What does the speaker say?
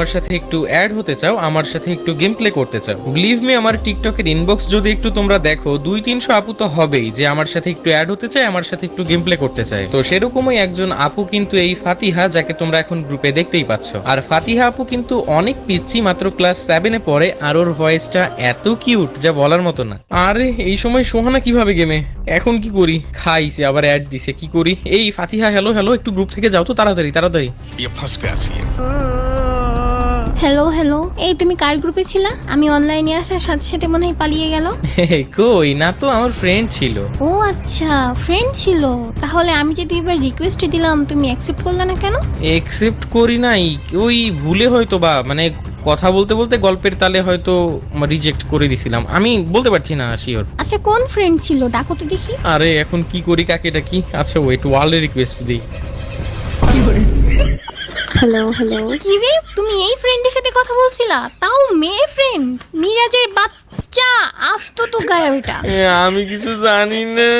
আমার সাথে একটু অ্যাড হতে চাও, আমার সাথে একটু গেম প্লে করতে চাও, বিলিভ মি আমার টিকটকের ইনবক্স যদি একটু তোমরা দেখো 200-300 আপু তো হবেই যে আমার সাথে একটু অ্যাড হতে চায়, আমার সাথে একটু গেম প্লে করতে চায়। তো সেরকমই একজন আপু কিন্তু এই ফাতিহা, যাকে তোমরা এখন গ্রুপে দেখতেই পাচ্ছ। আর ফাতিহা আপু কিন্তু অনেক পিচ্ছি, মাত্র ক্লাস 7-এ পড়ে, আর ওর ভয়েসটা এত কিউট যা বলার মতো না। আরে এই সময় সোহানা কিভাবে গেমে? এখন কি করি? খাইছে আবার অ্যাড দিছে, কি করি? এই ফাতিহা, হ্যালো হ্যালো, একটু গ্রুপ থেকে যাও তো, তাড়াতাড়ি তাড়াতাড়ি। ये फंस गया सी। হ্যালো হ্যালো, এই তুমি কার গ্রুপে ছিলা? আমি অনলাইনে আসার সাথে সাথে মনে হয় পালিয়ে গেল। কই না তো, আমার ফ্রেন্ড ছিল। ও আচ্ছা, ফ্রেন্ড ছিল। তাহলে আমি যদি এবার রিকোয়েস্ট দিলাম তুমি অ্যাকসেপ্ট করলে না কেন? একসেপ্ট করি নাই, ওই ভুলে হয়তো বা মানে কথা বলতে বলতে গল্পের তালে হয়তো রিজেক্ট করে দিছিলাম, আমি বলতে পারছি না শিওর। আচ্ছা কোন ফ্রেন্ড ছিল, ডাকো তো দেখি। আরে এখন কি করি, কাকে ডাকি? আচ্ছা ওয়েট, ওয়ার্ল্ডে রিকোয়েস্ট দিই। Hello hello. কি রে, তুমি এই ফ্রেন্ডের সাথে কথা বলছিলা, তাও মেয়ে ফ্রেন্ড? মিরাজের বাচ্চা, আসতো তো গায়ে ওটা। আমি কিছু জানি না।